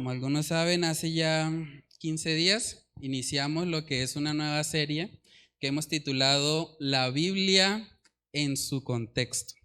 Como algunos saben, hace ya 15 días iniciamos lo que es una nueva serie que hemos titulado La Biblia en su contexto.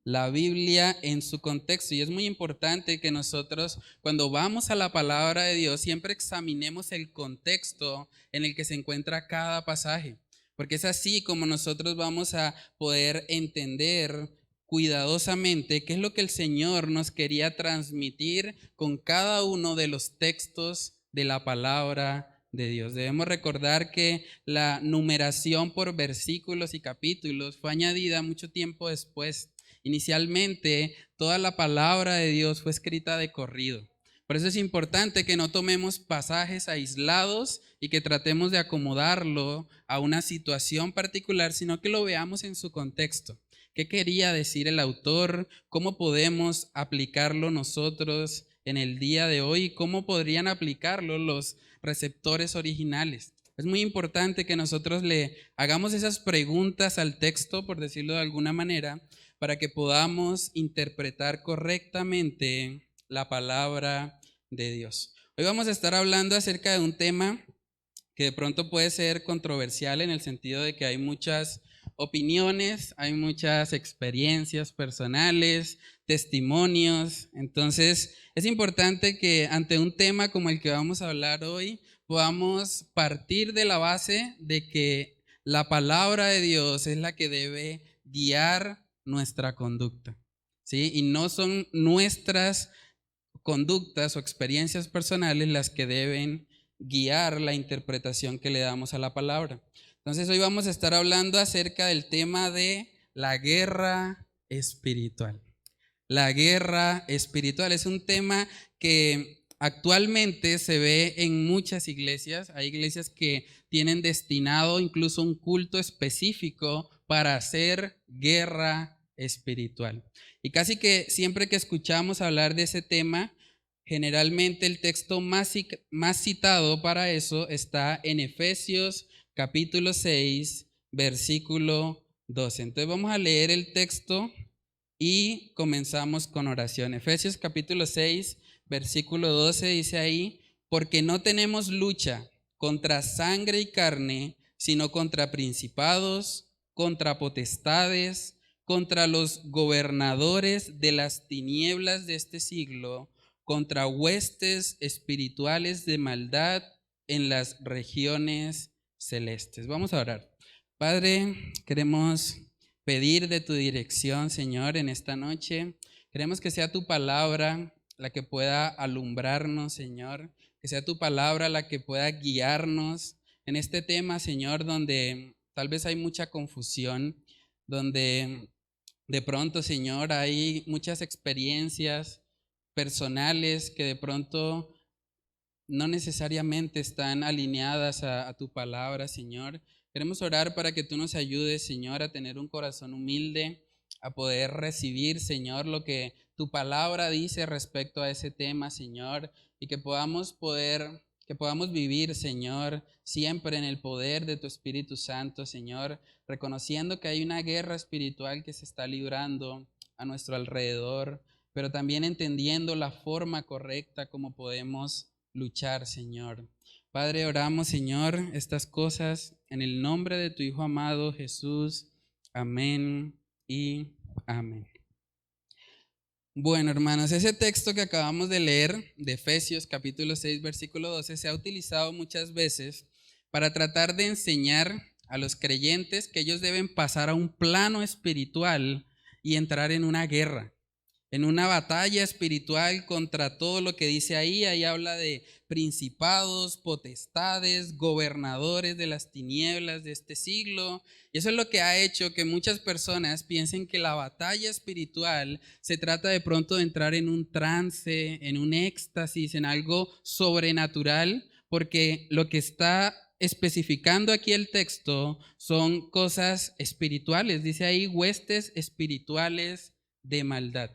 La Biblia en su contexto. Y es muy importante que nosotros, cuando vamos a la palabra de Dios, siempre examinemos el contexto en el que se encuentra cada pasaje. Porque es así como nosotros vamos a poder entender cuidadosamente qué es lo que el Señor nos quería transmitir con cada uno de los textos de la palabra de Dios. Debemos recordar que la numeración por versículos y capítulos fue añadida mucho tiempo después. Inicialmente, toda la palabra de Dios fue escrita de corrido. Por eso es importante que no tomemos pasajes aislados y que tratemos de acomodarlo a una situación particular, sino que lo veamos en su contexto. ¿Qué quería decir el autor? ¿Cómo podemos aplicarlo nosotros en el día de hoy? ¿Cómo podrían aplicarlo los receptores originales? Es muy importante que nosotros le hagamos esas preguntas al texto, por decirlo de alguna manera, para que podamos interpretar correctamente la palabra de Dios. Hoy vamos a estar hablando acerca de un tema que de pronto puede ser controversial en el sentido de que hay muchas opiniones, hay muchas experiencias personales, testimonios. Entonces, es importante que ante un tema como el que vamos a hablar hoy, podamos partir de la base de que la palabra de Dios es la que debe guiar nuestra conducta, ¿sí? Y no son nuestras conductas o experiencias personales las que deben guiar la interpretación que le damos a la palabra. Entonces hoy vamos a estar hablando acerca del tema de la guerra espiritual. La guerra espiritual es un tema que actualmente se ve en muchas iglesias. Hay iglesias que tienen destinado incluso un culto específico para hacer guerra espiritual. Y casi que siempre que escuchamos hablar de ese tema, generalmente el texto más citado para eso está en Efesios capítulo 6, versículo 12. Entonces vamos a leer el texto y comenzamos con oración. Efesios capítulo 6, versículo 12 dice ahí: porque no tenemos lucha contra sangre y carne, sino contra principados, contra potestades, contra los gobernadores de las tinieblas de este siglo, contra huestes espirituales de maldad en las regiones celestes. Vamos a orar. Padre, queremos pedir de tu dirección, Señor, en esta noche. Queremos que sea tu palabra la que pueda alumbrarnos, Señor, que sea tu palabra la que pueda guiarnos en este tema, Señor, donde tal vez hay mucha confusión, donde de pronto, Señor, hay muchas experiencias personales que de pronto no necesariamente están alineadas a tu palabra, Señor. Queremos orar para que tú nos ayudes, Señor, a tener un corazón humilde, a poder recibir, Señor, lo que tu palabra dice respecto a ese tema, Señor, y que podamos vivir, Señor, siempre en el poder de tu Espíritu Santo, Señor, reconociendo que hay una guerra espiritual que se está librando a nuestro alrededor, pero también entendiendo la forma correcta como podemos luchar, Señor. Padre, oramos, Señor, estas cosas en el nombre de tu Hijo amado Jesús. Amén y amén. Bueno, hermanos, ese texto que acabamos de leer de Efesios capítulo 6, versículo 12, se ha utilizado muchas veces para tratar de enseñar a los creyentes que ellos deben pasar a un plano espiritual y entrar en una guerra, en una batalla espiritual contra todo lo que dice ahí. Ahí habla de principados, potestades, gobernadores de las tinieblas de este siglo. Y eso es lo que ha hecho que muchas personas piensen que la batalla espiritual se trata de pronto de entrar en un trance, en un éxtasis, en algo sobrenatural, porque lo que está especificando aquí el texto son cosas espirituales. Dice ahí huestes espirituales de maldad.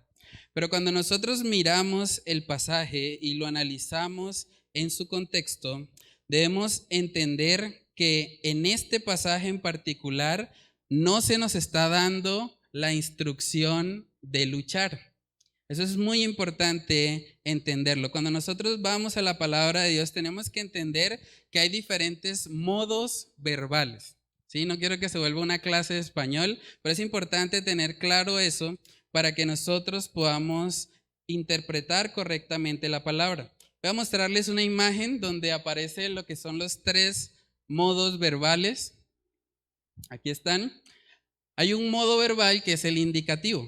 Pero cuando nosotros miramos el pasaje y lo analizamos en su contexto, debemos entender que en este pasaje en particular no se nos está dando la instrucción de luchar. Eso es muy importante entenderlo. Cuando nosotros vamos a la palabra de Dios, tenemos que entender que hay diferentes modos verbales. ¿Sí? No quiero que se vuelva una clase de español, pero es importante tener claro eso para que nosotros podamos interpretar correctamente la palabra. Voy a mostrarles una imagen donde aparece lo que son los 3 modos verbales. Aquí están. Hay un modo verbal que es el indicativo.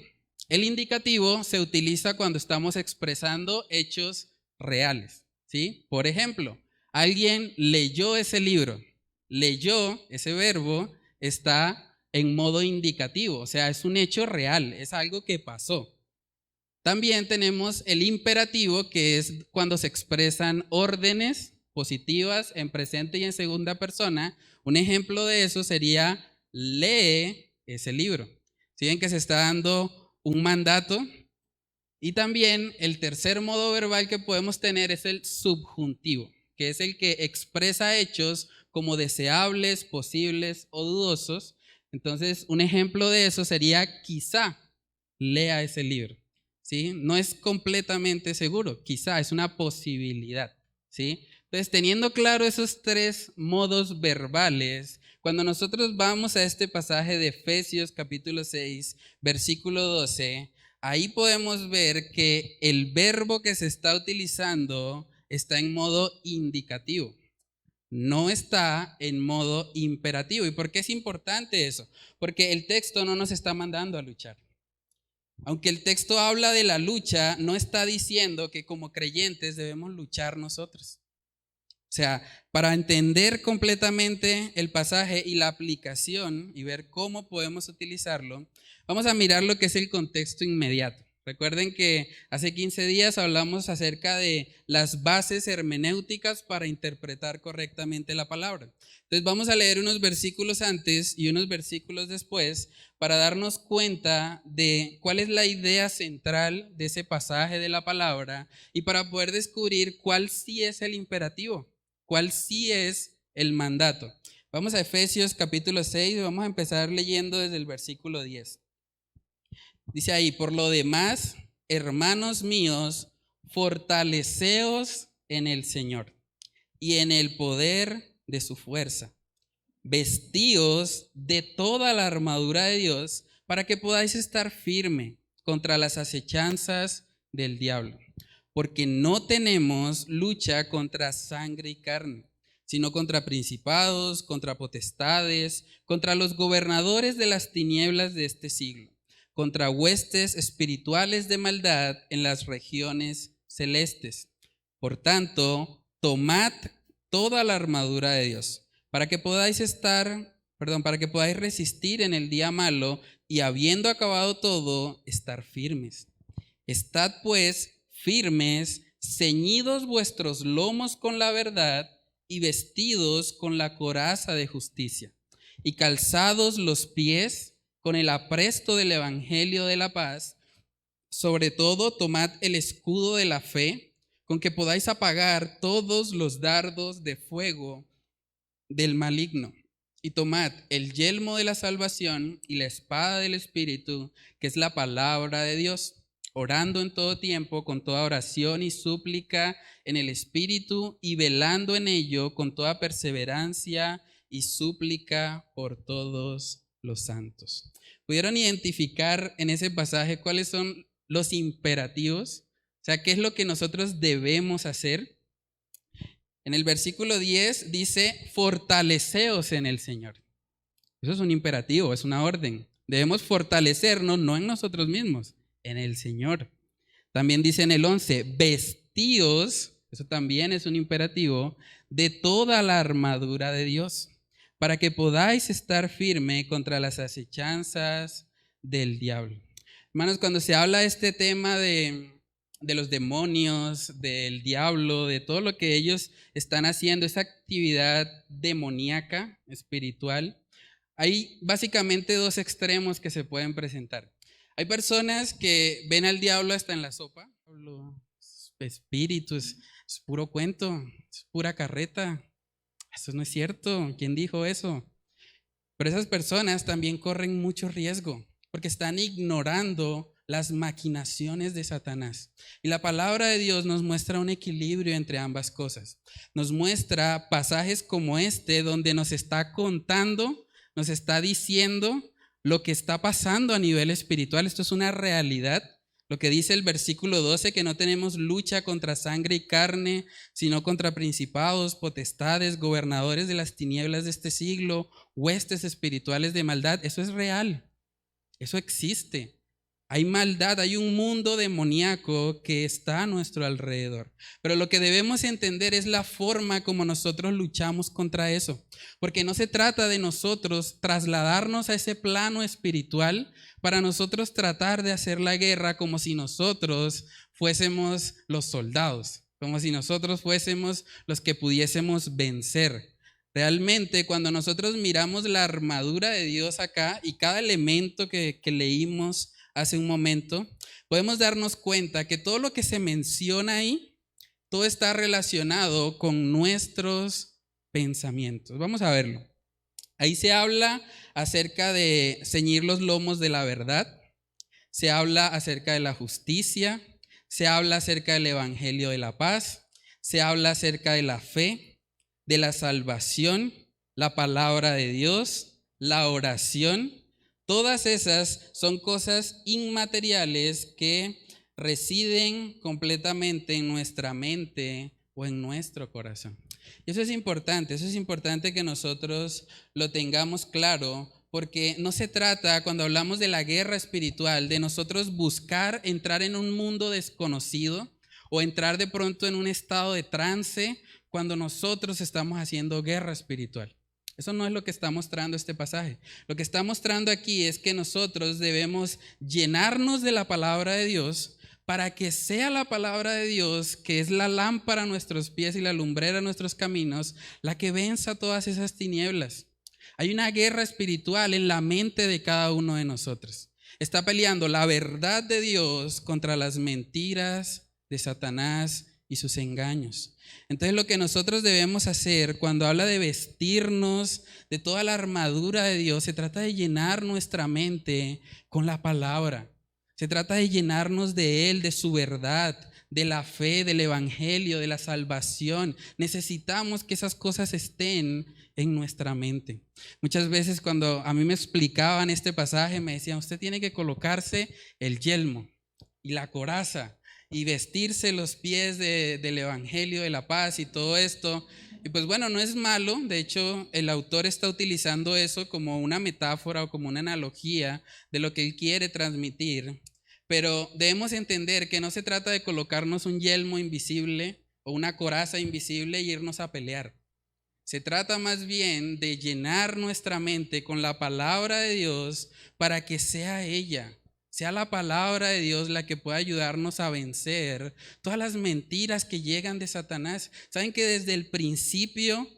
El indicativo se utiliza cuando estamos expresando hechos reales, ¿sí? Por ejemplo, alguien leyó ese libro. Leyó, ese verbo está en modo indicativo, o sea, es un hecho real, es algo que pasó. También tenemos el imperativo, que es cuando se expresan órdenes positivas en presente y en segunda persona. Un ejemplo de eso sería: lee ese libro. Si ven que se está dando un mandato. Y también el tercer modo verbal que podemos tener es el subjuntivo, que es el que expresa hechos como deseables, posibles o dudosos. Entonces, un ejemplo de eso sería: quizá lea ese libro. ¿Sí? No es completamente seguro, quizá es una posibilidad. ¿Sí? Entonces, teniendo claro esos 3 modos verbales, cuando nosotros vamos a este pasaje de Efesios capítulo 6, versículo 12, ahí podemos ver que el verbo que se está utilizando está en modo indicativo, no está en modo imperativo. ¿Y por qué es importante eso? Porque el texto no nos está mandando a luchar. Aunque el texto habla de la lucha, no está diciendo que como creyentes debemos luchar nosotros. O sea, para entender completamente el pasaje y la aplicación y ver cómo podemos utilizarlo, vamos a mirar lo que es el contexto inmediato. Recuerden que hace 15 días hablamos acerca de las bases hermenéuticas para interpretar correctamente la palabra. Entonces vamos a leer unos versículos antes y unos versículos después para darnos cuenta de cuál es la idea central de ese pasaje de la palabra y para poder descubrir cuál sí es el imperativo, cuál sí es el mandato. Vamos a Efesios capítulo 6 y vamos a empezar leyendo desde el versículo 10. Dice ahí: por lo demás, hermanos míos, fortaleceos en el Señor y en el poder de su fuerza. Vestíos de toda la armadura de Dios para que podáis estar firme contra las acechanzas del diablo. Porque no tenemos lucha contra sangre y carne, sino contra principados, contra potestades, contra los gobernadores de las tinieblas de este siglo, contra huestes espirituales de maldad en las regiones celestes. Por tanto, tomad toda la armadura de Dios, para que podáis resistir en el día malo y habiendo acabado todo, estar firmes. Estad pues firmes, ceñidos vuestros lomos con la verdad y vestidos con la coraza de justicia y calzados los pies con el apresto del evangelio de la paz. Sobre todo, tomad el escudo de la fe, con que podáis apagar todos los dardos de fuego del maligno. Y tomad el yelmo de la salvación y la espada del Espíritu, que es la palabra de Dios, orando en todo tiempo con toda oración y súplica en el Espíritu, y velando en ello con toda perseverancia y súplica por todos los santos. ¿Pudieron identificar en ese pasaje cuáles son los imperativos? O sea, ¿qué es lo que nosotros debemos hacer? En el versículo 10 dice: fortaleceos en el Señor. Eso es un imperativo, es una orden. Debemos fortalecernos no en nosotros mismos, en el Señor. También dice en el 11: vestíos, eso también es un imperativo, de toda la armadura de Dios, para que podáis estar firme contra las acechanzas del diablo. Hermanos, cuando se habla de este tema de los demonios, del diablo, de todo lo que ellos están haciendo, esa actividad demoníaca, espiritual, hay básicamente 2 extremos que se pueden presentar. Hay personas que ven al diablo hasta en la sopa. Espíritus, es puro cuento, es pura carreta. Eso no es cierto. ¿Quién dijo eso? Pero esas personas también corren mucho riesgo porque están ignorando las maquinaciones de Satanás. Y la palabra de Dios nos muestra un equilibrio entre ambas cosas. Nos muestra pasajes como este, donde nos está contando, nos está diciendo lo que está pasando a nivel espiritual. Esto es una realidad. Lo que dice el versículo 12, que no tenemos lucha contra sangre y carne, sino contra principados, potestades, gobernadores de las tinieblas de este siglo, huestes espirituales de maldad. Eso es real, eso existe. Hay maldad, hay un mundo demoníaco que está a nuestro alrededor. Pero lo que debemos entender es la forma como nosotros luchamos contra eso. Porque no se trata de nosotros trasladarnos a ese plano espiritual para nosotros tratar de hacer la guerra como si nosotros fuésemos los soldados, como si nosotros fuésemos los que pudiésemos vencer. Realmente, cuando nosotros miramos la armadura de Dios acá y cada elemento que leímos hace un momento, podemos darnos cuenta que todo lo que se menciona ahí, todo está relacionado con nuestros pensamientos. Vamos a verlo. Ahí se habla acerca de ceñir los lomos de la verdad, se habla acerca de la justicia, se habla acerca del evangelio de la paz, se habla acerca de la fe, de la salvación, la palabra de Dios, la oración. Todas esas son cosas inmateriales que residen completamente en nuestra mente o en nuestro corazón. Y eso es importante que nosotros lo tengamos claro, porque no se trata, cuando hablamos de la guerra espiritual, de nosotros buscar entrar en un mundo desconocido o entrar de pronto en un estado de trance cuando nosotros estamos haciendo guerra espiritual. Eso no es lo que está mostrando este pasaje. Lo que está mostrando aquí es que nosotros debemos llenarnos de la palabra de Dios para que sea la palabra de Dios, que es la lámpara a nuestros pies y la lumbrera a nuestros caminos, la que venza todas esas tinieblas. Hay una guerra espiritual en la mente de cada uno de nosotros. Está peleando la verdad de Dios contra las mentiras de Satanás y sus engaños. Entonces lo que nosotros debemos hacer cuando habla de vestirnos de toda la armadura de Dios, se trata de llenar nuestra mente con la palabra. Se trata de llenarnos de Él, de su verdad, de la fe, del evangelio, de la salvación. Necesitamos que esas cosas estén en nuestra mente. Muchas veces cuando a mí me explicaban este pasaje me decían, usted tiene que colocarse el yelmo y la coraza y vestirse los pies del evangelio de la paz y todo esto. Y pues bueno, no es malo. De hecho, el autor está utilizando eso como una metáfora o como una analogía de lo que él quiere transmitir. Pero debemos entender que no se trata de colocarnos un yelmo invisible o una coraza invisible e irnos a pelear. Se trata más bien de llenar nuestra mente con la palabra de Dios para que sea ella, sea la palabra de Dios la que pueda ayudarnos a vencer todas las mentiras que llegan de Satanás. Saben que desde el principio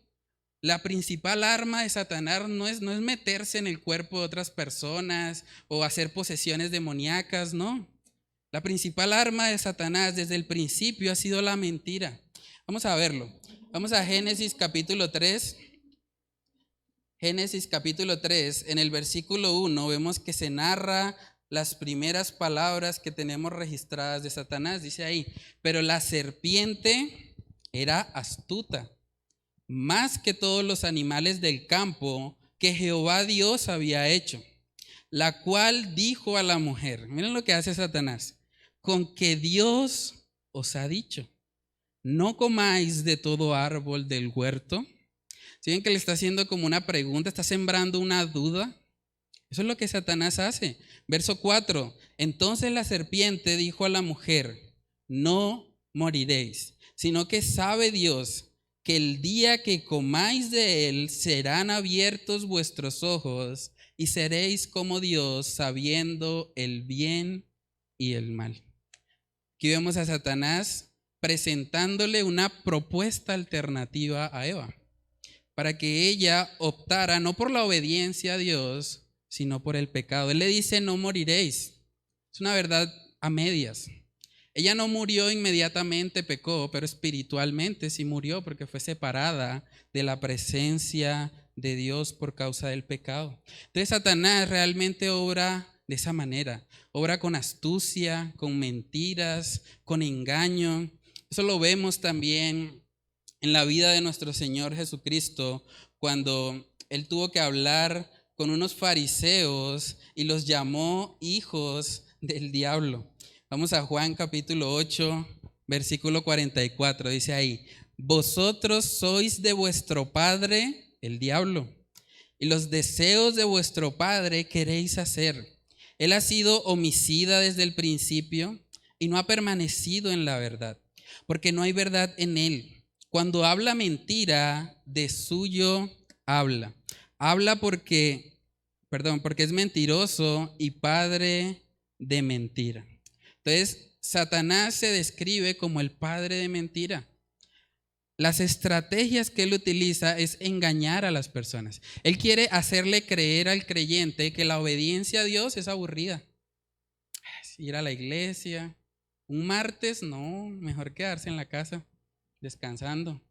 la principal arma de Satanás no es meterse en el cuerpo de otras personas o hacer posesiones demoníacas, no. La principal arma de Satanás desde el principio ha sido la mentira. Vamos a verlo. Vamos a Génesis capítulo 3. Génesis capítulo 3, en el versículo 1 vemos que se narra las primeras palabras que tenemos registradas de Satanás. Dice ahí, pero la serpiente era astuta, más que todos los animales del campo que Jehová Dios había hecho, la cual dijo a la mujer, miren lo que hace Satanás, con que Dios os ha dicho, no comáis de todo árbol del huerto. ¿Sí ven que le está haciendo como una pregunta, está sembrando una duda? Eso es lo que Satanás hace. Verso 4, entonces la serpiente dijo a la mujer, no moriréis, sino que sabe Dios que el día que comáis de él serán abiertos vuestros ojos y seréis como Dios, sabiendo el bien y el mal. Aquí vemos a Satanás presentándole una propuesta alternativa a Eva, para que ella optara no por la obediencia a Dios, sino por el pecado. Él le dice, no moriréis. Es una verdad a medias. Ella no murió inmediatamente, pecó, pero espiritualmente sí murió porque fue separada de la presencia de Dios por causa del pecado. Entonces Satanás realmente obra de esa manera. Obra con astucia, con mentiras, con engaño. Eso lo vemos también en la vida de nuestro Señor Jesucristo, cuando Él tuvo que hablar con unos fariseos y los llamó hijos del diablo. Vamos a Juan capítulo 8, versículo 44. Dice ahí: vosotros sois de vuestro padre el diablo, y los deseos de vuestro padre queréis hacer. Él ha sido homicida desde el principio y no ha permanecido en la verdad, porque no hay verdad en él. Cuando habla mentira, de suyo habla. Habla porque es mentiroso y padre de mentira. Entonces, Satanás se describe como el padre de mentira. Las estrategias que él utiliza es engañar a las personas. Él quiere hacerle creer al creyente que la obediencia a Dios es aburrida. Ir a la iglesia, un martes, no, mejor quedarse en la casa descansando.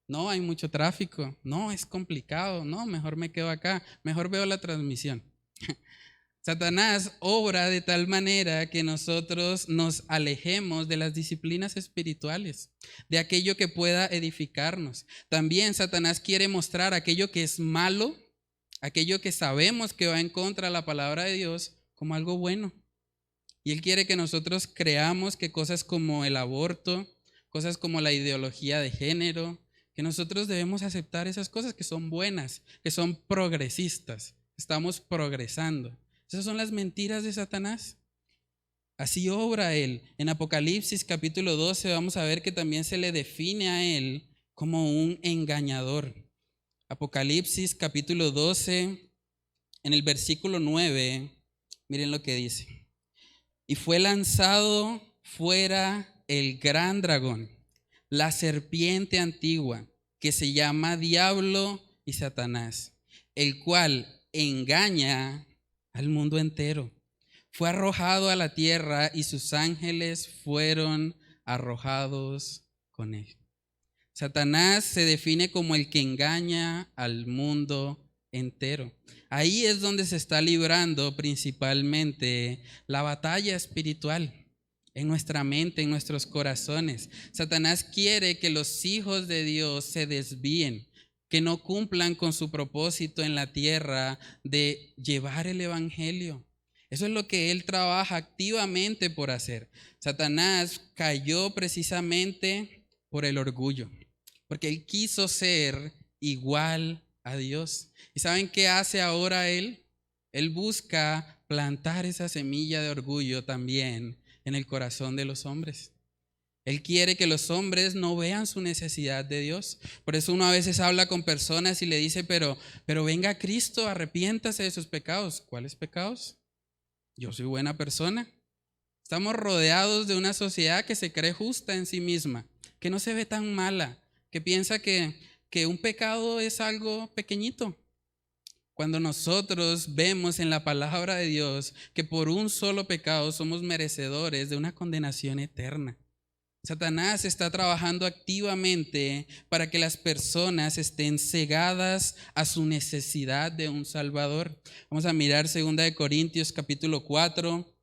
No, hay mucho tráfico. No, es complicado. No, mejor me quedo acá. Mejor veo la transmisión. Satanás obra de tal manera que nosotros nos alejemos de las disciplinas espirituales, de aquello que pueda edificarnos. También Satanás quiere mostrar aquello que es malo, aquello que sabemos que va en contra de la palabra de Dios, como algo bueno. Y él quiere que nosotros creamos que cosas como el aborto, cosas como la ideología de género, que nosotros debemos aceptar esas cosas que son buenas, que son progresistas, estamos progresando. Esas son las mentiras de Satanás. Así obra él. En Apocalipsis capítulo 12 vamos a ver que también se le define a él como un engañador. Apocalipsis capítulo 12, en el versículo 9, miren lo que dice. Y fue lanzado fuera el gran dragón, la serpiente antigua, que se llama Diablo y Satanás, el cual engaña al mundo entero. Fue arrojado a la tierra y sus ángeles fueron arrojados con él. Satanás se define como el que engaña al mundo entero. Ahí es donde se está librando principalmente la batalla espiritual, en nuestra mente, en nuestros corazones. Satanás quiere que los hijos de Dios se desvíen, que no cumplan con su propósito en la tierra de llevar el evangelio. Eso es lo que él trabaja activamente por hacer. Satanás cayó precisamente por el orgullo, porque él quiso ser igual a Dios. ¿Y saben qué hace ahora él? Él busca plantar esa semilla de orgullo también en el corazón de los hombres. Él quiere que los hombres no vean su necesidad de Dios. Por eso uno a veces habla con personas y le dice, pero venga Cristo, arrepiéntase de sus pecados. ¿Cuáles pecados? Yo soy buena persona. Estamos rodeados de una sociedad que se cree justa en sí misma, que no se ve tan mala, que piensa que un pecado es algo pequeñito. Cuando nosotros vemos en la palabra de Dios que por un solo pecado somos merecedores de una condenación eterna. Satanás está trabajando activamente para que las personas estén cegadas a su necesidad de un Salvador. Vamos a mirar 2 Corintios capítulo 4.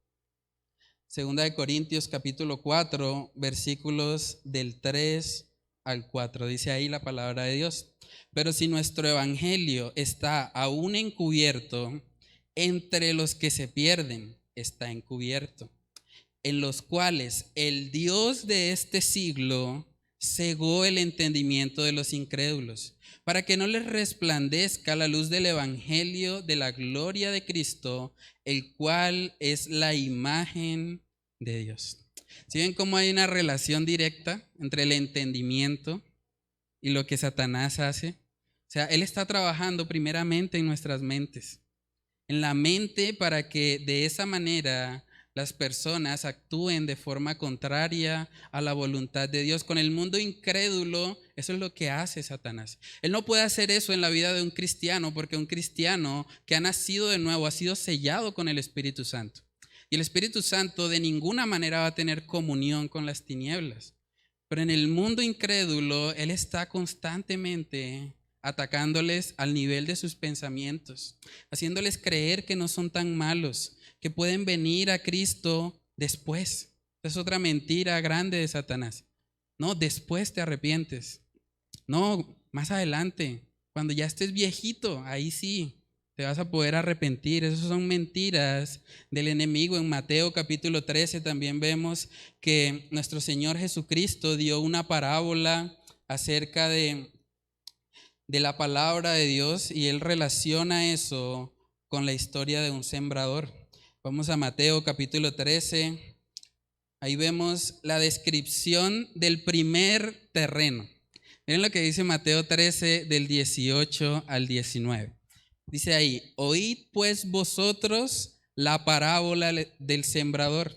2 Corintios capítulo 4, versículos del 3 al 4. Dice ahí la palabra de Dios. Pero si nuestro evangelio está aún encubierto, entre los que se pierden está encubierto, en los cuales el Dios de este siglo cegó el entendimiento de los incrédulos, para que no les resplandezca la luz del evangelio de la gloria de Cristo, el cual es la imagen de Dios. ¿Sí ven cómo hay una relación directa entre el entendimiento y lo que Satanás hace? O sea, él está trabajando primeramente en nuestras mentes, en la mente, para que de esa manera las personas actúen de forma contraria a la voluntad de Dios. Con el mundo incrédulo, eso es lo que hace Satanás. Él no puede hacer eso en la vida de un cristiano, porque un cristiano que ha nacido de nuevo ha sido sellado con el Espíritu Santo. Y el Espíritu Santo de ninguna manera va a tener comunión con las tinieblas. Pero en el mundo incrédulo, él está constantemente atacándoles al nivel de sus pensamientos, haciéndoles creer que no son tan malos, que pueden venir a Cristo después. Es otra mentira grande de Satanás. No, después te arrepientes. No, más adelante, cuando ya estés viejito, ahí sí te vas a poder arrepentir. Esas son mentiras del enemigo. En Mateo capítulo 13 también vemos que nuestro Señor Jesucristo dio una parábola acerca de la palabra de Dios y Él relaciona eso con la historia de un sembrador. Vamos a Mateo capítulo 13. Ahí vemos la descripción del primer terreno. Miren lo que dice Mateo 13 del 18 al 19. Dice ahí: oíd pues vosotros la parábola del sembrador.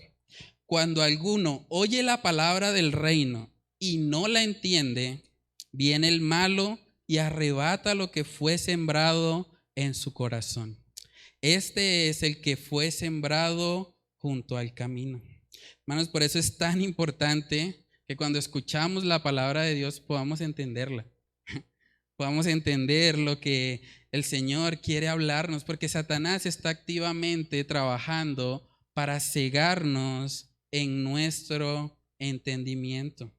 Cuando alguno oye la palabra del reino y no la entiende, viene el malo y arrebata lo que fue sembrado en su corazón. Este es el que fue sembrado junto al camino. Hermanos, por eso es tan importante que cuando escuchamos la palabra de Dios podamos entenderla. Podamos entender lo que el Señor quiere hablarnos, porque Satanás está activamente trabajando para cegarnos en nuestro entendimiento.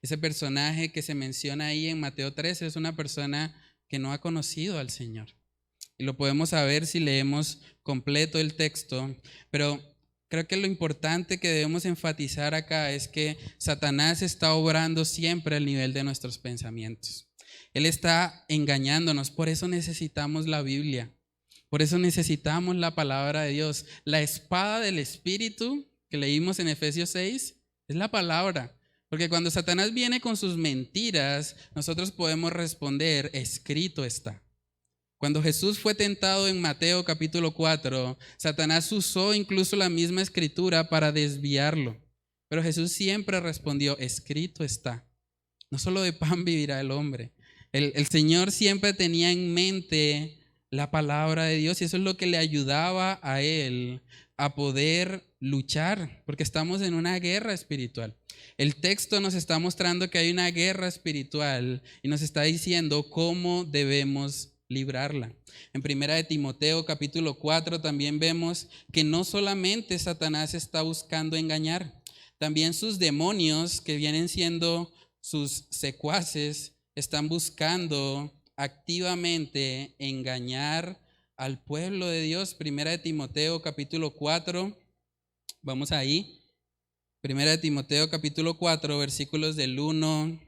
Ese personaje que se menciona ahí en Mateo 13 es una persona que no ha conocido al Señor. Y lo podemos saber si leemos completo el texto, pero creo que lo importante que debemos enfatizar acá es que Satanás está obrando siempre al nivel de nuestros pensamientos. Él está engañándonos, por eso necesitamos la Biblia, por eso necesitamos la palabra de Dios. La espada del Espíritu que leímos en Efesios 6 es la palabra, porque cuando Satanás viene con sus mentiras, nosotros podemos responder: escrito está. Cuando Jesús fue tentado en Mateo capítulo 4, Satanás usó incluso la misma escritura para desviarlo. Pero Jesús siempre respondió: escrito está. No solo de pan vivirá el hombre. El Señor siempre tenía en mente la palabra de Dios y eso es lo que le ayudaba a él a poder luchar, porque estamos en una guerra espiritual. El texto nos está mostrando que hay una guerra espiritual y nos está diciendo cómo debemos librarla. En primera de Timoteo capítulo 4 también vemos que no solamente Satanás está buscando engañar, también sus demonios, que vienen siendo sus secuaces, están buscando activamente engañar al pueblo de Dios. Primera de Timoteo capítulo 4, vamos ahí. Primera de Timoteo capítulo 4, versículos del 1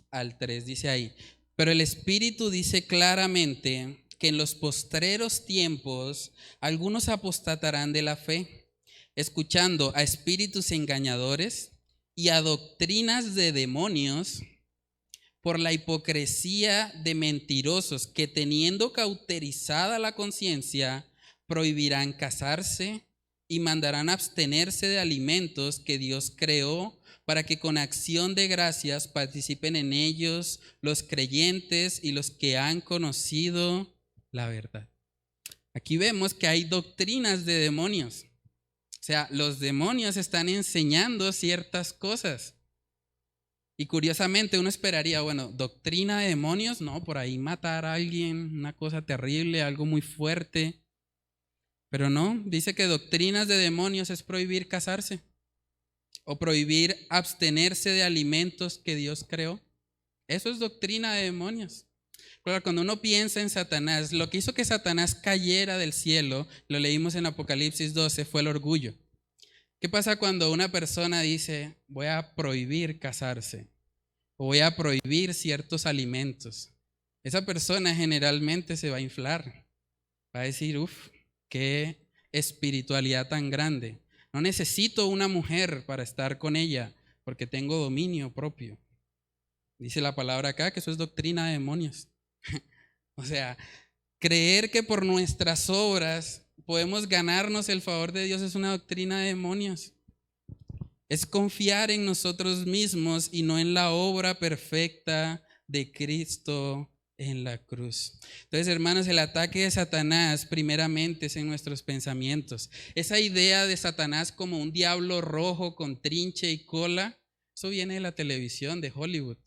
al 3, dice ahí: pero el Espíritu dice claramente que en los postreros tiempos algunos apostatarán de la fe, escuchando a espíritus engañadores y a doctrinas de demonios, por la hipocresía de mentirosos que, teniendo cauterizada la conciencia, prohibirán casarse y mandarán abstenerse de alimentos que Dios creó, para que con acción de gracias participen en ellos los creyentes y los que han conocido la verdad. Aquí vemos que hay doctrinas de demonios. O sea, los demonios están enseñando ciertas cosas. Y curiosamente uno esperaría, bueno, doctrina de demonios, no, por ahí matar a alguien, una cosa terrible, algo muy fuerte. Pero no, dice que doctrinas de demonios es prohibir casarse o prohibir abstenerse de alimentos que Dios creó. Eso es doctrina de demonios. Claro, cuando uno piensa en Satanás, lo que hizo que Satanás cayera del cielo, lo leímos en Apocalipsis 12, fue el orgullo. ¿Qué pasa cuando una persona dice: voy a prohibir casarse o voy a prohibir ciertos alimentos? Esa persona generalmente se va a inflar, va a decir: qué espiritualidad tan grande. No necesito una mujer para estar con ella porque tengo dominio propio. Dice la palabra acá que eso es doctrina de demonios. O sea, creer que por nuestras obras podemos ganarnos el favor de Dios es una doctrina de demonios. Es confiar en nosotros mismos y no en la obra perfecta de Cristo en la cruz. Entonces, hermanos, el ataque de Satanás primeramente es en nuestros pensamientos. Esa idea de Satanás como un diablo rojo con trinche y cola, eso viene de la televisión, de Hollywood.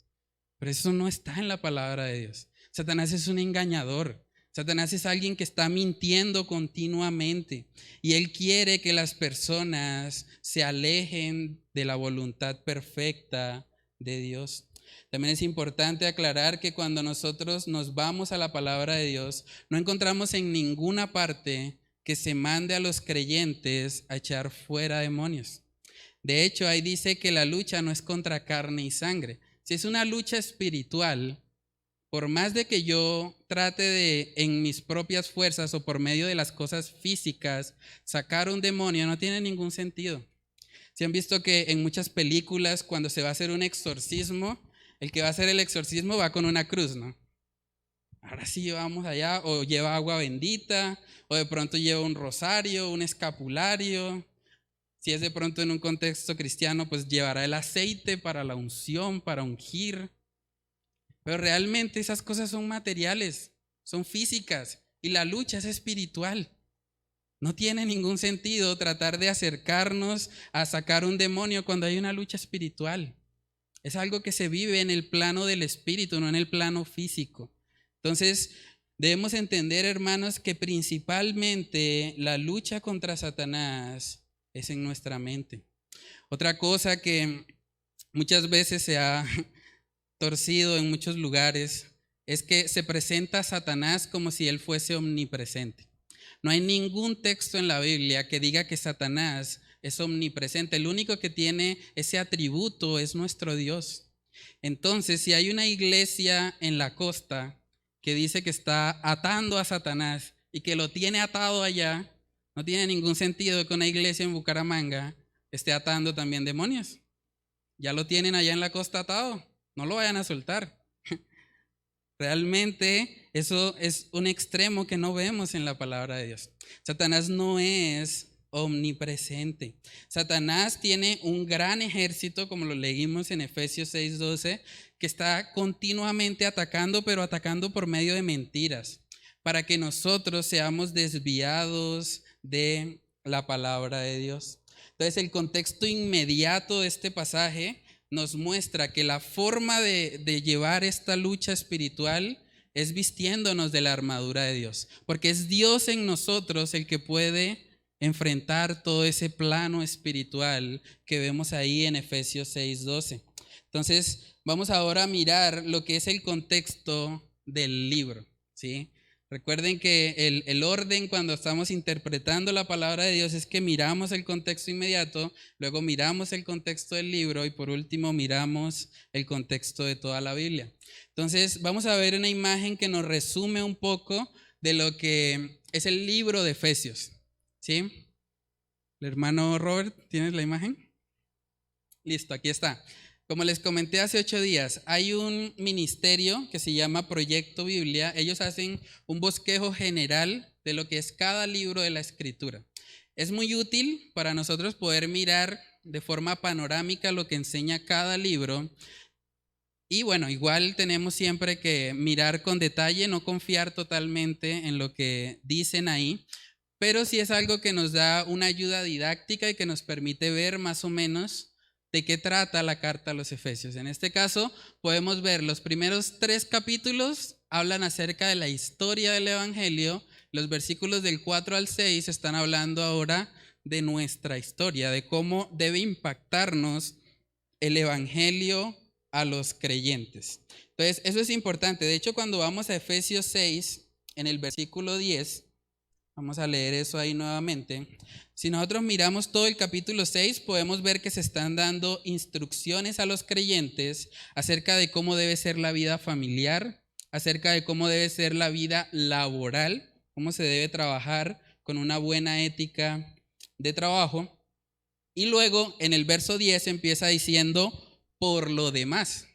Pero eso no está en la palabra de Dios. Satanás es un engañador. Satanás es alguien que está mintiendo continuamente y él quiere que las personas se alejen de la voluntad perfecta de Dios. También es importante aclarar que cuando nosotros nos vamos a la palabra de Dios, no encontramos en ninguna parte que se mande a los creyentes a echar fuera demonios. De hecho, ahí dice que la lucha no es contra carne y sangre. Si es una lucha espiritual, por más de que yo trate de, en mis propias fuerzas o por medio de las cosas físicas, sacar un demonio, no tiene ningún sentido. Si han visto que en muchas películas, cuando se va a hacer un exorcismo, el que va a hacer el exorcismo va con una cruz, ¿no? Ahora sí vamos allá, o lleva agua bendita, o de pronto lleva un rosario, un escapulario. Si es de pronto en un contexto cristiano, pues llevará el aceite para la unción, para ungir. Pero realmente esas cosas son materiales, son físicas, y la lucha es espiritual. No tiene ningún sentido tratar de acercarnos a sacar un demonio cuando hay una lucha espiritual. Es algo que se vive en el plano del espíritu, no en el plano físico. Entonces, debemos entender, hermanos, que principalmente la lucha contra Satanás es en nuestra mente. Otra cosa que muchas veces se ha torcido en muchos lugares es que se presenta a Satanás como si él fuese omnipresente. No hay ningún texto en la Biblia que diga que Satanás es omnipresente. El único que tiene ese atributo es nuestro Dios. Entonces, si hay una iglesia en la costa que dice que está atando a Satanás y que lo tiene atado allá, no tiene ningún sentido que una iglesia en Bucaramanga esté atando también demonios. Ya lo tienen allá en la costa atado, no lo vayan a soltar. Realmente eso es un extremo que no vemos en la palabra de Dios. Satanás no es omnipresente. Satanás tiene un gran ejército, como lo leímos en Efesios 6:12, que está continuamente atacando, pero atacando por medio de mentiras, para que nosotros seamos desviados de la palabra de Dios. Entonces, el contexto inmediato de este pasaje nos muestra que la forma de llevar esta lucha espiritual es vistiéndonos de la armadura de Dios, porque es Dios en nosotros el que puede enfrentar todo ese plano espiritual que vemos ahí en Efesios 6:12. Entonces, vamos ahora a mirar lo que es el contexto del libro, ¿sí? Recuerden que el orden cuando estamos interpretando la palabra de Dios es que miramos el contexto inmediato, luego miramos el contexto del libro y por último miramos el contexto de toda la Biblia. Entonces vamos a ver una imagen que nos resume un poco de lo que es el libro de Efesios, ¿sí? El hermano Robert, ¿tienes la imagen? Listo, aquí está. Como les comenté hace 8 días, hay un ministerio que se llama Proyecto Biblia. Ellos hacen un bosquejo general de lo que es cada libro de la Escritura. Es muy útil para nosotros poder mirar de forma panorámica lo que enseña cada libro. Y bueno, igual tenemos siempre que mirar con detalle, no confiar totalmente en lo que dicen ahí, pero sí es algo que nos da una ayuda didáctica y que nos permite ver más o menos de qué trata la carta a los Efesios. En este caso, podemos ver los primeros 3 capítulos hablan acerca de la historia del Evangelio. Los versículos del 4 al 6 están hablando ahora de nuestra historia, de cómo debe impactarnos el Evangelio a los creyentes. Entonces, eso es importante. De hecho, cuando vamos a Efesios 6, en el versículo 10, vamos a leer eso ahí nuevamente. Si nosotros miramos todo el capítulo 6, podemos ver que se están dando instrucciones a los creyentes acerca de cómo debe ser la vida familiar, acerca de cómo debe ser la vida laboral, cómo se debe trabajar con una buena ética de trabajo. Y luego en el verso 10 empieza diciendo, por lo demás.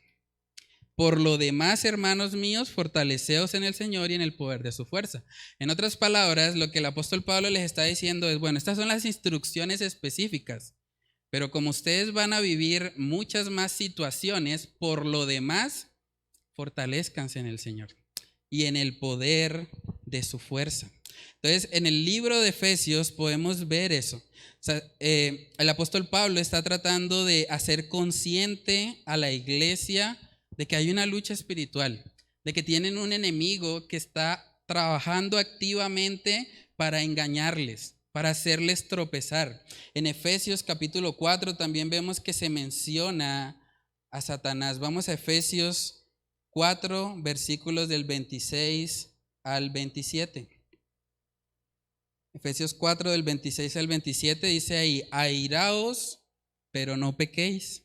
Por lo demás, hermanos míos, fortaleceos en el Señor y en el poder de su fuerza. En otras palabras, lo que el apóstol Pablo les está diciendo es, bueno, estas son las instrucciones específicas, pero como ustedes van a vivir muchas más situaciones, por lo demás, fortalezcanse en el Señor y en el poder de su fuerza. Entonces, en el libro de Efesios podemos ver eso. O sea, el apóstol Pablo está tratando de hacer consciente a la iglesia de que hay una lucha espiritual, de que tienen un enemigo que está trabajando activamente para engañarles, para hacerles tropezar. En Efesios capítulo 4 también vemos que se menciona a Satanás. Vamos a Efesios 4, versículos del 26 al 27. Efesios 4 del 26 al 27 dice ahí: airaos, pero no pequéis.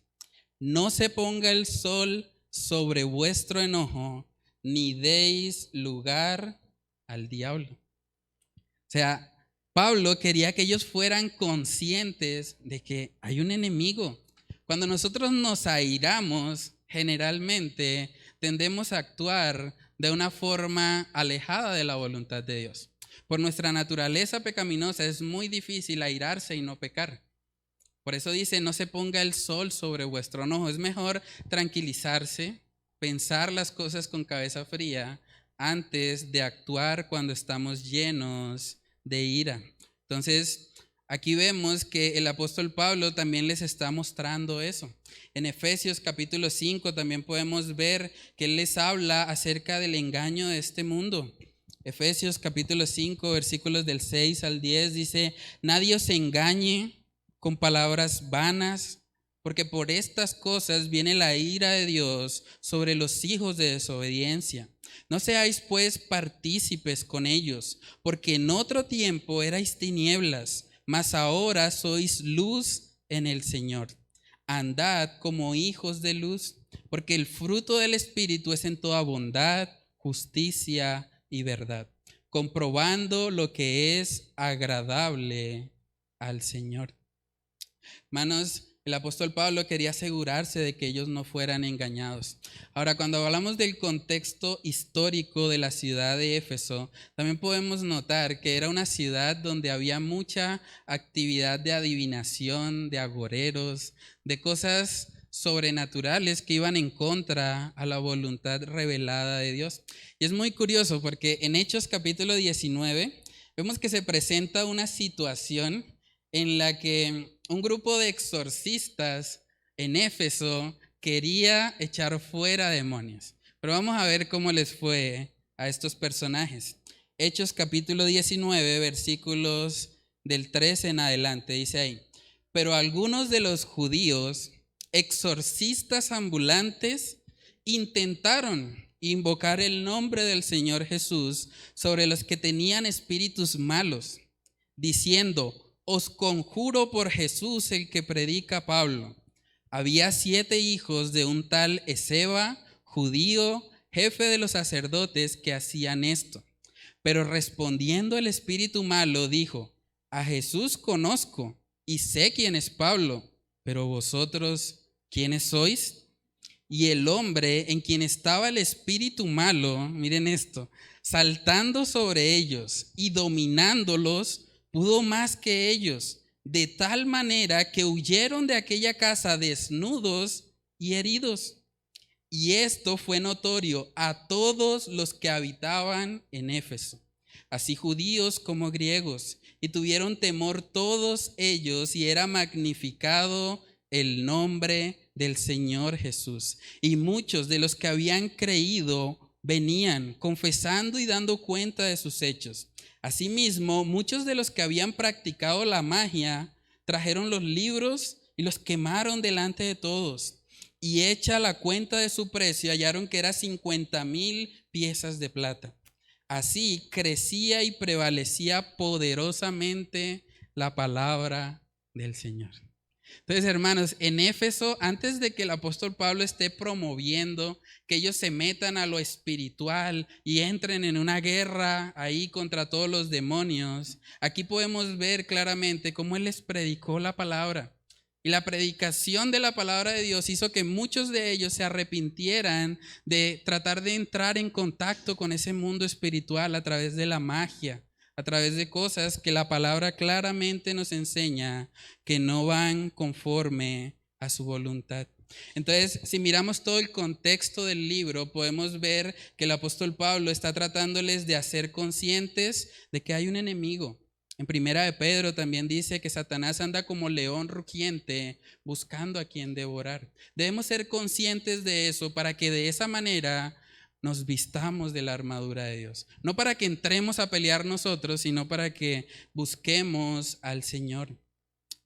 No se ponga el sol sobre vuestro enojo, ni deis lugar al diablo. O sea, Pablo quería que ellos fueran conscientes de que hay un enemigo. Cuando nosotros nos airamos, generalmente tendemos a actuar de una forma alejada de la voluntad de Dios. Por nuestra naturaleza pecaminosa es muy difícil airarse y no pecar. Por eso dice: no se ponga el sol sobre vuestro enojo. Es mejor tranquilizarse, pensar las cosas con cabeza fría antes de actuar cuando estamos llenos de ira. Entonces, aquí vemos que el apóstol Pablo también les está mostrando eso. En Efesios capítulo 5 también podemos ver que él les habla acerca del engaño de este mundo. Efesios capítulo 5, versículos del 6 al 10 dice: nadie os engañe con palabras vanas, porque por estas cosas viene la ira de Dios sobre los hijos de desobediencia. No seáis pues partícipes con ellos, porque en otro tiempo erais tinieblas, mas ahora sois luz en el Señor. Andad como hijos de luz, porque el fruto del Espíritu es en toda bondad, justicia y verdad, comprobando lo que es agradable al Señor. Hermanos, el apóstol Pablo quería asegurarse de que ellos no fueran engañados. Ahora, cuando hablamos del contexto histórico de la ciudad de Éfeso, también podemos notar que era una ciudad donde había mucha actividad de adivinación, de agoreros, de cosas sobrenaturales que iban en contra a la voluntad revelada de Dios. Y es muy curioso porque en Hechos capítulo 19 vemos que se presenta una situación en la que un grupo de exorcistas en Éfeso quería echar fuera demonios. Pero vamos a ver cómo les fue a estos personajes. Hechos capítulo 19, versículos del 13 en adelante, dice ahí: pero algunos de los judíos, exorcistas ambulantes, intentaron invocar el nombre del Señor Jesús sobre los que tenían espíritus malos, diciendo: os conjuro por Jesús el que predica Pablo. Había 7 hijos de un tal Esceva, judío, jefe de los sacerdotes, que hacían esto. Pero respondiendo el espíritu malo dijo: a Jesús conozco y sé quién es Pablo, pero vosotros, ¿quiénes sois? Y el hombre en quien estaba el espíritu malo, miren esto, saltando sobre ellos y dominándolos, pudo más que ellos, de tal manera que huyeron de aquella casa desnudos y heridos. Y esto fue notorio a todos los que habitaban en Éfeso, así judíos como griegos, y tuvieron temor todos ellos, y era magnificado el nombre del Señor Jesús. Y muchos de los que habían creído venían confesando y dando cuenta de sus hechos. Asimismo, muchos de los que habían practicado la magia trajeron los libros y los quemaron delante de todos. Y hecha la cuenta de su precio, hallaron que era 50,000 piezas de plata. Así crecía y prevalecía poderosamente la palabra del Señor. Entonces, hermanos, en Éfeso, antes de que el apóstol Pablo esté promoviendo que ellos se metan a lo espiritual y entren en una guerra ahí contra todos los demonios, aquí podemos ver claramente cómo él les predicó la palabra. Y la predicación de la palabra de Dios hizo que muchos de ellos se arrepintieran de tratar de entrar en contacto con ese mundo espiritual a través de la magia, a través de cosas que la palabra claramente nos enseña que no van conforme a su voluntad. Entonces, si miramos todo el contexto del libro, podemos ver que el apóstol Pablo está tratándoles de hacer conscientes de que hay un enemigo. En Primera de Pedro también dice que Satanás anda como león rugiente buscando a quien devorar. Debemos ser conscientes de eso para que de esa manera nos vistamos de la armadura de Dios. No para que entremos a pelear nosotros, sino para que busquemos al Señor.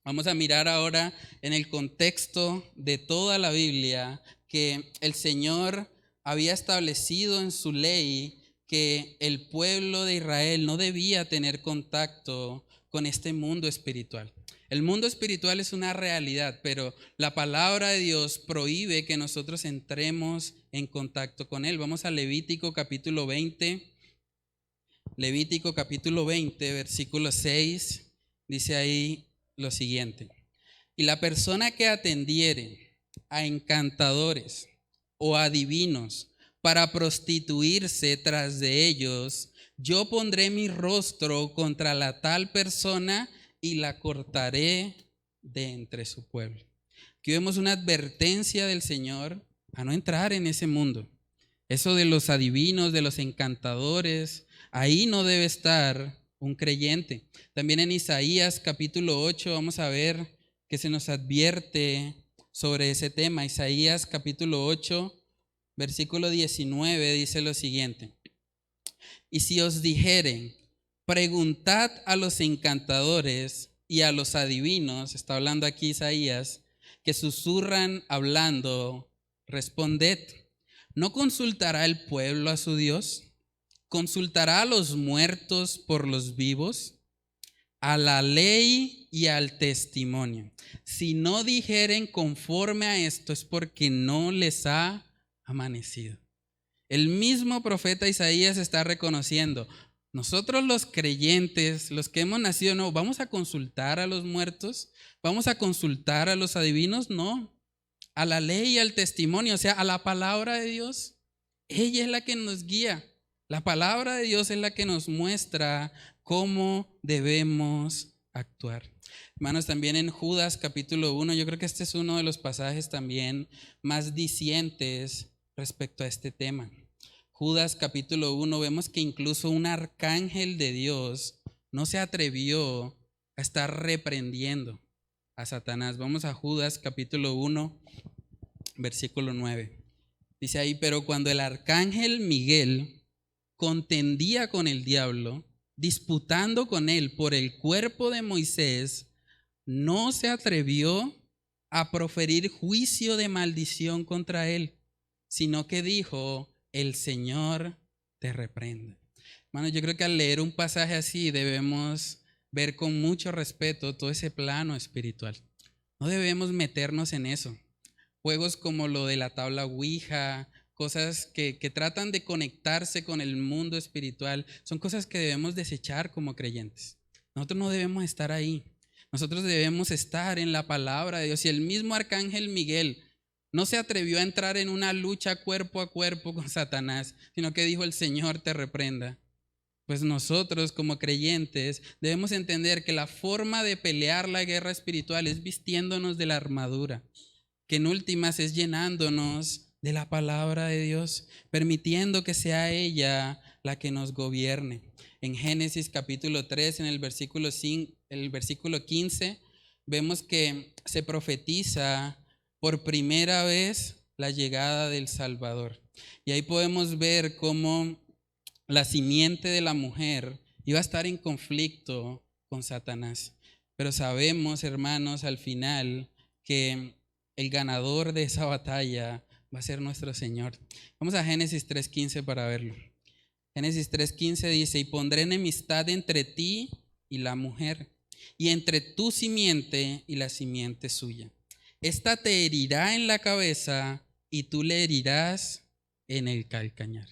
Vamos a mirar ahora en el contexto de toda la Biblia que el Señor había establecido en su ley que el pueblo de Israel no debía tener contacto con este mundo espiritual. El mundo espiritual es una realidad, pero la palabra de Dios prohíbe que nosotros entremos en contacto con él. Vamos a Levítico capítulo 20. Levítico capítulo 20, versículo 6, dice ahí lo siguiente: y la persona que atendiere a encantadores o adivinos para prostituirse tras de ellos, yo pondré mi rostro contra la tal persona y la cortaré de entre su pueblo. Aquí vemos una advertencia del Señor a no entrar en ese mundo. Eso de los adivinos, de los encantadores, ahí no debe estar un creyente. También en Isaías capítulo 8 vamos a ver que se nos advierte sobre ese tema. Isaías capítulo 8, versículo 19 dice lo siguiente: y si os dijeren, preguntad a los encantadores y a los adivinos, está hablando aquí Isaías, que susurran hablando, responded, ¿no consultará el pueblo a su Dios? ¿Consultará a los muertos por los vivos? A la ley y al testimonio. Si no dijeren conforme a esto, es porque no les ha amanecido. El mismo profeta Isaías está reconociendo: nosotros los creyentes, los que hemos nacido nuevo, ¿vamos a consultar a los muertos? ¿Vamos a consultar a los adivinos? No. A la ley y al testimonio, o sea, a la palabra de Dios. Ella es la que nos guía. La palabra de Dios es la que nos muestra cómo debemos actuar. Hermanos, también en Judas capítulo 1, yo creo que este es uno de los pasajes también más dicientes respecto a este tema. Judas capítulo 1, vemos que incluso un arcángel de Dios no se atrevió a estar reprendiendo a Satanás. Vamos a Judas capítulo 1, versículo 9. Dice ahí: pero cuando el arcángel Miguel contendía con el diablo, disputando con él por el cuerpo de Moisés, no se atrevió a proferir juicio de maldición contra él, sino que dijo: el Señor te reprenda. Hermano, yo creo que al leer un pasaje así debemos ver con mucho respeto todo ese plano espiritual. No debemos meternos en eso. Juegos como lo de la tabla Ouija, cosas que tratan de conectarse con el mundo espiritual, son cosas que debemos desechar como creyentes. Nosotros no debemos estar ahí. Nosotros debemos estar en la palabra de Dios. Y el mismo arcángel Miguel no se atrevió a entrar en una lucha cuerpo a cuerpo con Satanás, sino que dijo: el Señor te reprenda. Pues nosotros como creyentes debemos entender que la forma de pelear la guerra espiritual es vistiéndonos de la armadura, que en últimas es llenándonos de la palabra de Dios, permitiendo que sea ella la que nos gobierne. En Génesis capítulo 3, en el versículo 15, vemos que se profetiza por primera vez la llegada del Salvador. Y ahí podemos ver cómo la simiente de la mujer iba a estar en conflicto con Satanás. Pero sabemos, hermanos, al final que el ganador de esa batalla va a ser nuestro Señor. Vamos a Génesis 3:15 para verlo. Génesis 3:15 dice: y pondré enemistad entre ti y la mujer, y entre tu simiente y la simiente suya. Esta te herirá en la cabeza y tú le herirás en el calcañar.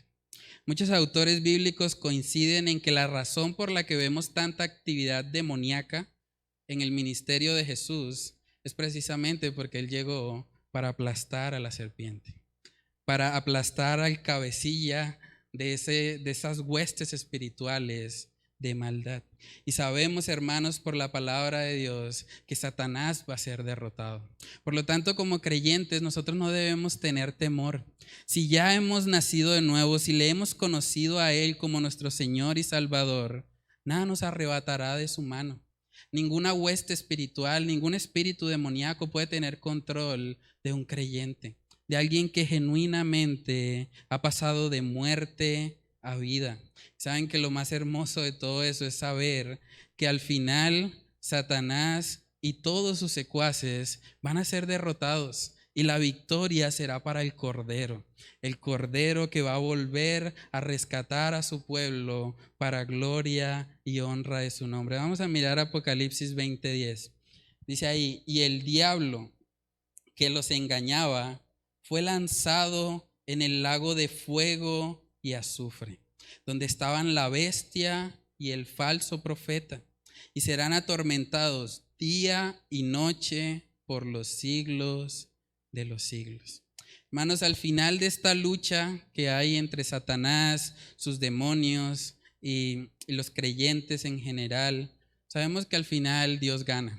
Muchos autores bíblicos coinciden en que la razón por la que vemos tanta actividad demoníaca en el ministerio de Jesús es precisamente porque Él llegó para aplastar a la serpiente, para aplastar al cabecilla de esas huestes espirituales de maldad. Y sabemos, hermanos, por la palabra de Dios, que Satanás va a ser derrotado. Por lo tanto, como creyentes, nosotros no debemos tener temor. Si ya hemos nacido de nuevo, si le hemos conocido a Él como nuestro Señor y Salvador, nada nos arrebatará de su mano. Ninguna hueste espiritual, ningún espíritu demoníaco puede tener control de un creyente. de alguien que genuinamente ha pasado de muerte a vida. Saben que lo más hermoso de todo eso es saber que al final Satanás y todos sus secuaces van a ser derrotados y la victoria será para el Cordero que va a volver a rescatar a su pueblo para gloria y honra de su nombre. Vamos a mirar Apocalipsis 20:10. Dice ahí, y el diablo que los engañaba fue lanzado en el lago de fuego y azufre, donde estaban la bestia y el falso profeta, y serán atormentados día y noche por los siglos de los siglos. Hermanos, al final de esta lucha que hay entre Satanás, sus demonios y los creyentes en general, sabemos que al final Dios gana.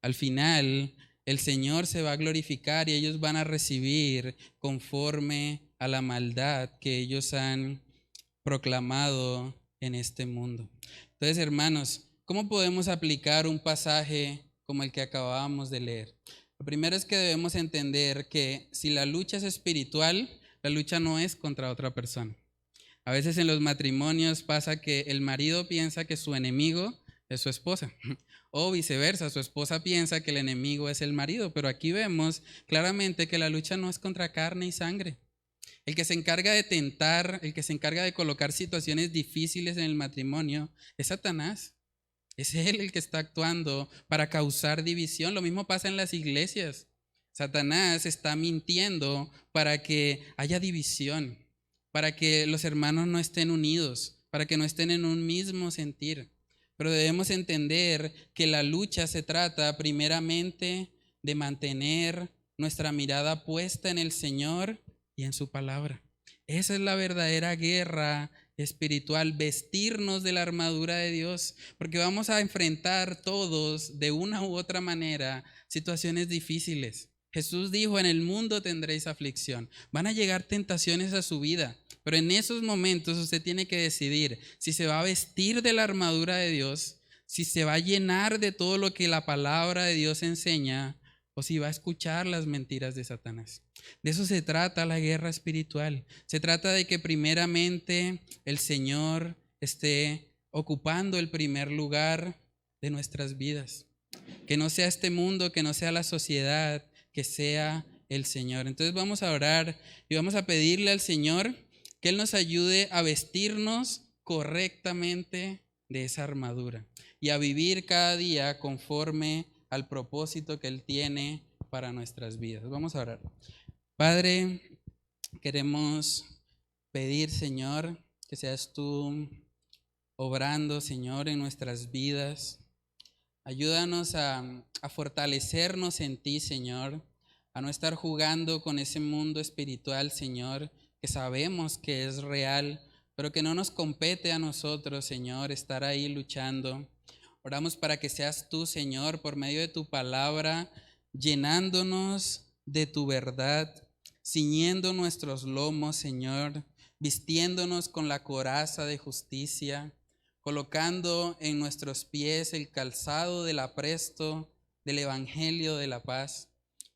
Al final el Señor se va a glorificar y ellos van a recibir conforme a la maldad que ellos han proclamado en este mundo. Entonces, hermanos, ¿cómo podemos aplicar un pasaje como el que acabábamos de leer? Lo primero es que debemos entender que si la lucha es espiritual, la lucha no es contra otra persona. A veces en los matrimonios pasa que el marido piensa que su enemigo es su esposa, o viceversa, su esposa piensa que el enemigo es el marido, pero aquí vemos claramente que la lucha no es contra carne y sangre. El que se encarga de tentar, el que se encarga de colocar situaciones difíciles en el matrimonio es Satanás. Es él el que está actuando para causar división. Lo mismo pasa en las iglesias. Satanás está mintiendo para que haya división, para que los hermanos no estén unidos, para que no estén en un mismo sentir. Pero debemos entender que la lucha se trata primeramente de mantener nuestra mirada puesta en el Señor y en su palabra. Esa es la verdadera guerra espiritual, vestirnos de la armadura de Dios, porque vamos a enfrentar todos de una u otra manera situaciones difíciles. Jesús dijo, en el mundo tendréis aflicción, van a llegar tentaciones a su vida, pero en esos momentos usted tiene que decidir si se va a vestir de la armadura de Dios, si se va a llenar de todo lo que la palabra de Dios enseña, o si va a escuchar las mentiras de Satanás. De eso se trata la guerra espiritual. Se trata de que primeramente el Señor esté ocupando el primer lugar de nuestras vidas. Que no sea este mundo, que no sea la sociedad, que sea el Señor. Entonces vamos a orar y vamos a pedirle al Señor que Él nos ayude a vestirnos correctamente de esa armadura y a vivir cada día conforme al propósito que Él tiene para nuestras vidas. Vamos a orar. Padre, queremos pedir, Señor, que seas tú obrando, Señor, en nuestras vidas. Ayúdanos a fortalecernos en ti, Señor, a no estar jugando con ese mundo espiritual, Señor, que sabemos que es real, pero que no nos compete a nosotros, Señor, estar ahí luchando. Oramos para que seas tú, Señor, por medio de tu palabra, llenándonos de tu verdad, ciñendo nuestros lomos, Señor, vistiéndonos con la coraza de justicia, colocando en nuestros pies el calzado del apresto del evangelio de la paz,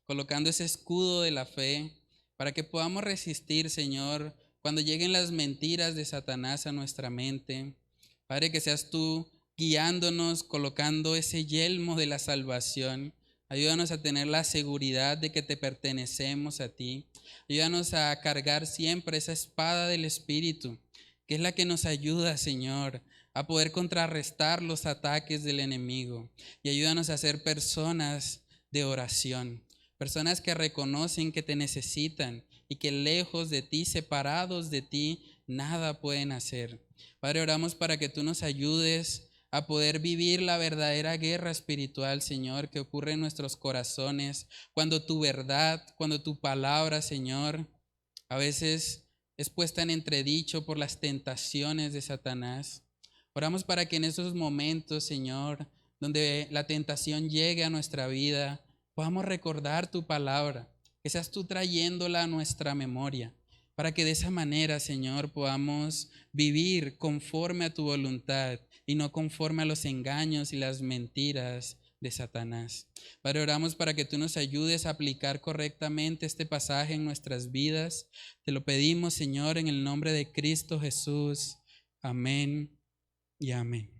colocando ese escudo de la fe, para que podamos resistir, Señor, cuando lleguen las mentiras de Satanás a nuestra mente. Padre, que seas tú guiándonos, colocando ese yelmo de la salvación. Ayúdanos a tener la seguridad de que te pertenecemos a ti. Ayúdanos a cargar siempre esa espada del Espíritu, que es la que nos ayuda, Señor, a poder contrarrestar los ataques del enemigo. Y ayúdanos a ser personas de oración, personas que reconocen que te necesitan y que lejos de ti, separados de ti, nada pueden hacer. Padre, oramos para que tú nos ayudes a poder vivir la verdadera guerra espiritual, Señor, que ocurre en nuestros corazones, cuando tu verdad, cuando tu palabra, Señor, a veces es puesta en entredicho por las tentaciones de Satanás. Oramos para que en esos momentos, Señor, donde la tentación llegue a nuestra vida, podamos recordar tu palabra, que seas tú trayéndola a nuestra memoria, para que de esa manera, Señor, podamos vivir conforme a tu voluntad y no conforme a los engaños y las mentiras de Satanás. Padre, oramos para que tú nos ayudes a aplicar correctamente este pasaje en nuestras vidas. Te lo pedimos, Señor, en el nombre de Cristo Jesús. Amén y amén.